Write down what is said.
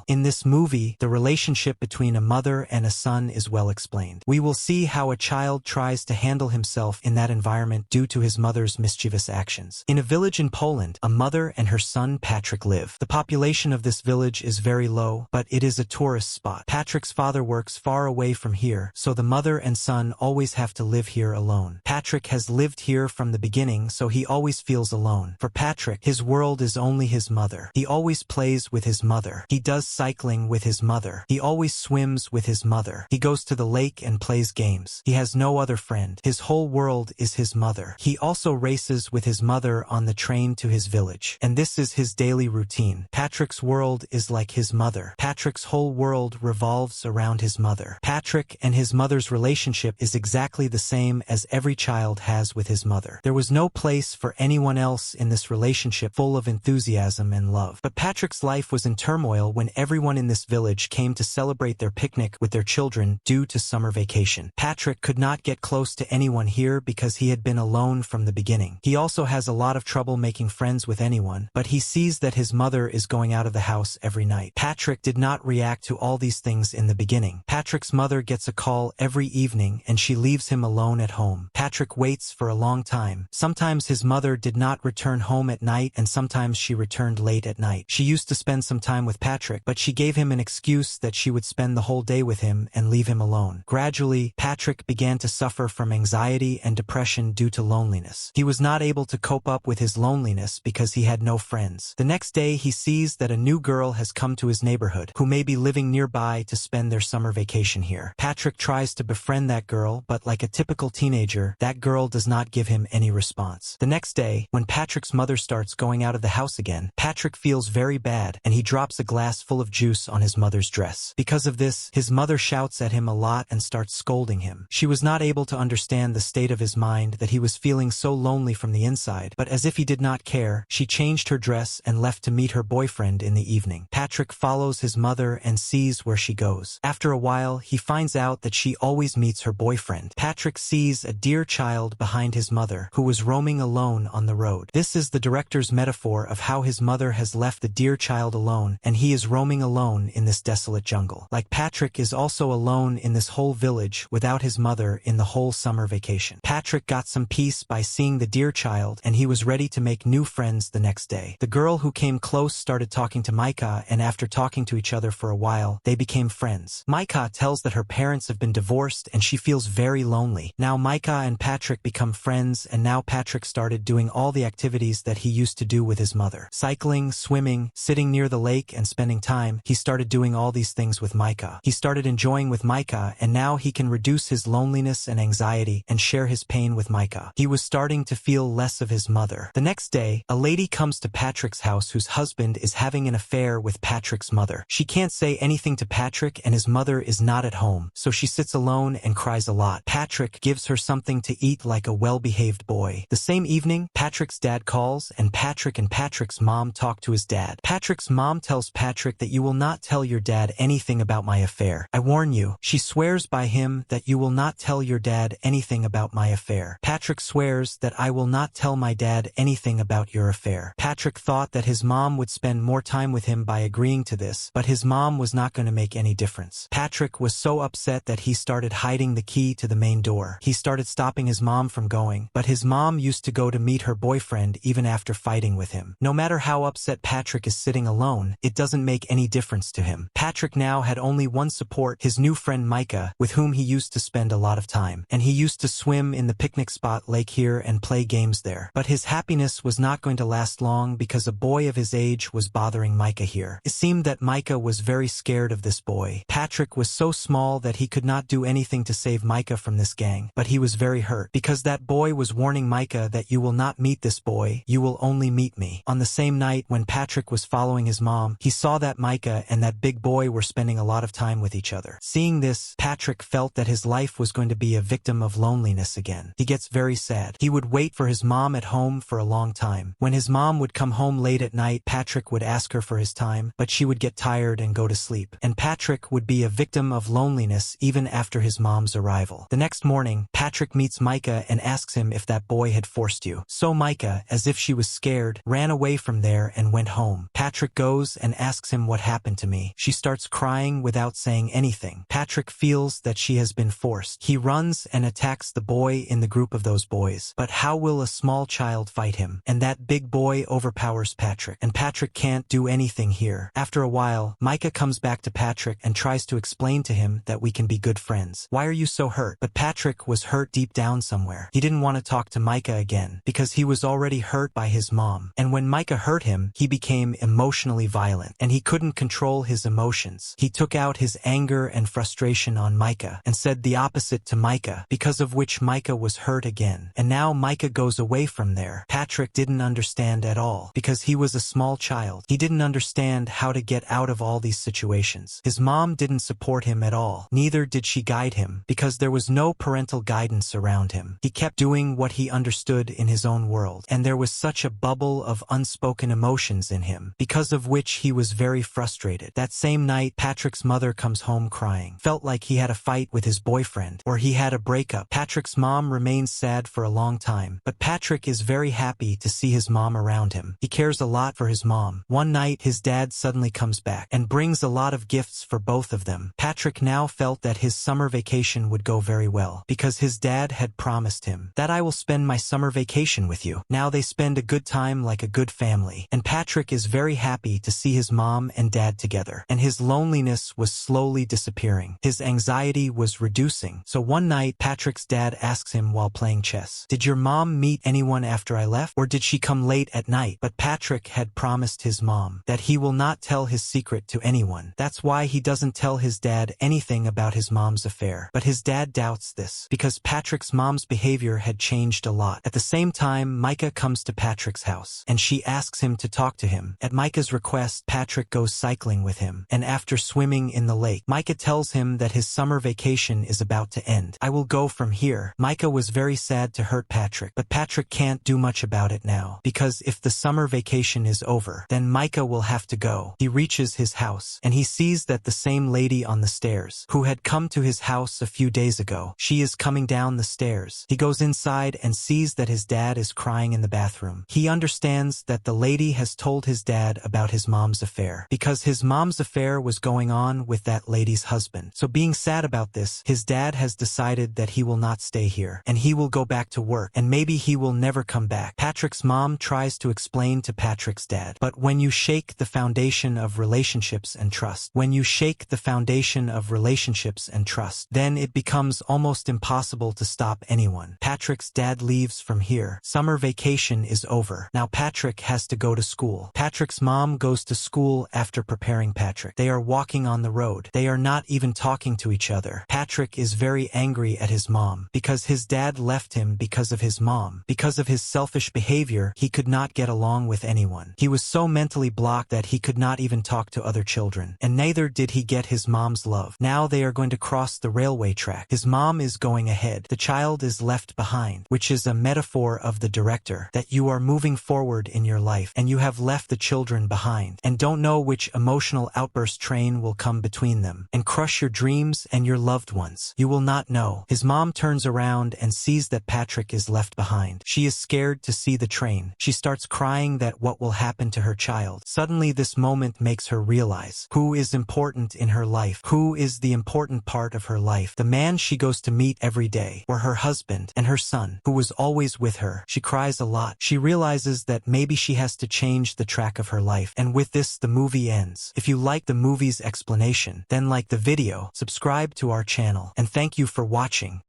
well. In this movie, the relationship between a mother and a son is well explained. We will see how a child tries to handle himself in that environment due to his mother's mischievous actions. In a village in Poland, a mother and her son Patrick live. The population of this village is very low, but it is a tourist spot. Patrick's father works far away from here, so the mother and son always have to live here alone. Patrick has lived here from the beginning, so he always feels alone. For Patrick, his world is only his mother. He always plays with his mother. He does cycling with his mother. He always swims with his mother. He goes to the lake and plays games. He has no other friend. His whole world is his mother. He also races with his mother on the train to his village. And this is his daily routine. Patrick's world is like his mother. Patrick's whole world revolves around his mother. Patrick and his mother's relationship is exactly the same as every child has with his mother. There was no place for anyone else in this relationship full of enthusiasm and love. But Patrick's life was in turmoil when everyone in this village came to celebrate their picnic with their children due to summer vacation. Patrick could not get close to anyone here because he had been alone from the beginning. He also has a lot of trouble making friends with anyone, but he sees that his mother is going out of the house every night. Patrick did not react to all these things in the beginning. Patrick's mother gets a call every evening and she leaves him alone at home. Patrick waits for a long time. Sometimes his mother did not return home at night and sometimes she returned late at night. She used to spend some time with Patrick, but she gave him an excuse that she would spend the whole day with him and leave him alone. Gradually, Patrick began to suffer from anxiety and depression due to loneliness. He was not able to cope up with his loneliness because he had no friends. The next day, he sees that a new girl has come to his neighborhood, who may be living nearby to spend their summer vacation here. Patrick tries to befriend that girl, but like a typical teenager, that girl does not give him any response. The next day, when Patrick's mother starts going out of the house again, Patrick feels very bad and he drops a glass full of juice on his mother's dress. Because of this, his mother shouts at him a lot and starts scolding him. She was not able to understand the state of his mind, that he was feeling so lonely from the inside, but as if he did not care, she changed her dress and left to meet her boyfriend in the evening. Patrick follows his mother and sees where she goes. After a while, he finds out that she always meets her boyfriend. Patrick sees a dear child behind his mother, who was roaming alone on the road. This is the director's metaphor of how his mother has left the dear child alone, and he is roaming alone in this desolate jungle. Like Patrick is also alone in this whole village without his mother in the whole summer vacation. Patrick got some peace by seeing the dear child, and he was ready to make new friends the next day. The girl who came close started talking to Micah, and after talking to each other for a while, they became friends. Micah tells that her parents have been divorced and she feels very lonely. Now Micah and Patrick become friends, and now Patrick started doing all the activities that he used to do with his mother. Cycling, swimming, sitting near the lake and spending time. He started doing all these things with Micah. He started enjoying with Micah, and now he can reduce his loneliness and anxiety and share his pain with Micah. He was starting to feel less of his mother. The next day, a lady comes to Patrick's house whose husband is having an affair with Patrick's mother. She can't say anything to Patrick and his mother is not at home, so she sits alone and cries a lot. Patrick gives her something to eat like a well-behaved boy. The same evening, Patrick's dad calls and Patrick's mom talk to his dad. Patrick's mom tells Patrick that you will not tell your dad anything about my affair. I warn you. She swears by him that you will not tell your dad anything about my affair. Patrick swears that I will not tell my dad anything about your affair. Patrick thought that his mom would spend more time with him by agreeing to this, but his mom was not going to make any difference. Patrick was so upset that he started hiding the key to the main door. He started stopping his mom from going, but his mom used to go to meet her boyfriend even after fighting with him. No matter how upset Patrick is sitting alone, it doesn't make any difference to him. Patrick now had only one support, his new friend Micah, with whom he used to spend a lot of time. And he used to swim in the picnic spot lake here and play games there. But his happiness was not going to last long because a boy of his age was bothering Micah here. It seemed that Micah was very scared of this boy. Patrick was so small that he could not do anything to save Micah from this gang, but he was very hurt because that boy was warning Micah that you will not meet this boy, you will only meet me. On the same night when Patrick was following his mom, he saw that Micah and that big boy were spending a lot of time with each other. Seeing this, Patrick felt that his life was going to be a victim of loneliness again. He gets very sad. He would wait for his mom at home for a long time. When his mom would come home late at night, Patrick would ask her for his time, but she would get tired and go to sleep. And Patrick would be a victim of loneliness even after his mom's arrival. The next morning, Patrick meets Micah and asks him if that boy had forced you. So Micah, as if she was scared, ran away from there and went home. Patrick goes and asks him what happened to me. She starts crying without saying anything. Patrick feels that she has been forced. He runs and attacks the boy in the group of those boys. But how will a small child fight him? And that big boy overpowers Patrick. And Patrick can't do anything here. After a while, Micah comes back to Patrick and tries to explain to him that we can be good friends. Why are you so hurt? But Patrick was hurt deep down somewhere. He didn't want to talk to Micah again because he was already hurt by his mom. And when Micah hurt him, he became emotionally violent and he couldn't control his emotions. He took out his anger and frustration on Micah and said the opposite to Micah, because of which Micah was hurt again. And now Micah goes away from there. Patrick didn't understand at all because he was a small child. He didn't understand how to get out of all these situations. His mom didn't support him at all. Neither did she guide him because there was no parental guidance around him. He kept doing what he understood in his own world, and there was such a bubble of unspoken emotions in him, because of which he was very frustrated. That same night, Patrick's mother comes home crying. Felt like he had a fight with his boyfriend, or he had a breakup. Patrick's mom remains sad for a long time, but Patrick is very happy to see his mom around him. He cares a lot for his mom. One night, his dad suddenly comes back and brings a lot of gifts for both of them. Patrick now felt that his summer vacation would go very well, because his dad had promised him that I will spend my summer vacation with you. Now they spend a good time like a good family, and Patrick is very happy to see his mom and dad together, and his loneliness was slowly disappearing. His anxiety was reducing. So one night, Patrick's dad asks him while playing chess, "Did your mom meet anyone after I left, or did she come late at night?" But Patrick had promised his mom that he will not tell his secret to anyone. That's why he doesn't tell his dad anything about his mom's affair. But his dad doubts this, because Patrick's mom's behavior had changed a lot. At the same time, Micah comes to Patrick's house, and she asks him to talk to him. At Micah's request, Patrick goes cycling with him, and after swimming in the lake, Micah tells him that his summer vacation is about to end. "I will go from here." Micah was very sad to hurt Patrick, but Patrick can't do much about it now, because if the summer vacation is over, then Micah will have to go. He reaches his house, and he sees that the same lady on the stairs, who had come to his house a few days ago, she is coming down the stairs. He goes inside and sees that his dad is crying in the bathroom. He understands that the lady has told his dad about his mom's affair, because his mom's affair was going on with that lady's husband. So being sad about this, his dad has decided that he will not stay here, and he will go back to work, and maybe he will never come back. Patrick's mom tries to explain to Patrick's dad, but when you shake the foundation of relationships and trust, then it becomes almost impossible to stop anyone. Patrick's dad leaves from here. Summer vacation is over. Now Patrick has to go to school. Patrick's mom goes to school after preparing Patrick. They are walking on the road. They are not even talking to each other. Patrick is very angry at his mom, because his dad left him because of his mom. Because of his selfish behavior, he could not get along with anyone. He was so mentally blocked that he could not even talk to other children, and neither did he get his mom's love. Now they are going to cross the railway track. His mom is going ahead. The child is left behind, which is a metaphor of the director, that you are moving forward in your life, and you have left the children behind, and don't know which emotional outburst train will come between them, and crush your dreams and your loved ones. You will not know. His mom turns around and sees that Patrick is left behind. She is scared to see the train. She starts crying that what will happen to her child. Suddenly this moment makes her realize who is important in her life, who is the important part of her life. The man she goes to meet every day, or her husband and her son, who was always with her. She cries a lot. She realizes that maybe she has to change the track of her life. And with this, the movie ends. If you like the movie's explanation, then like the video, subscribe to our channel, and thank you for watching.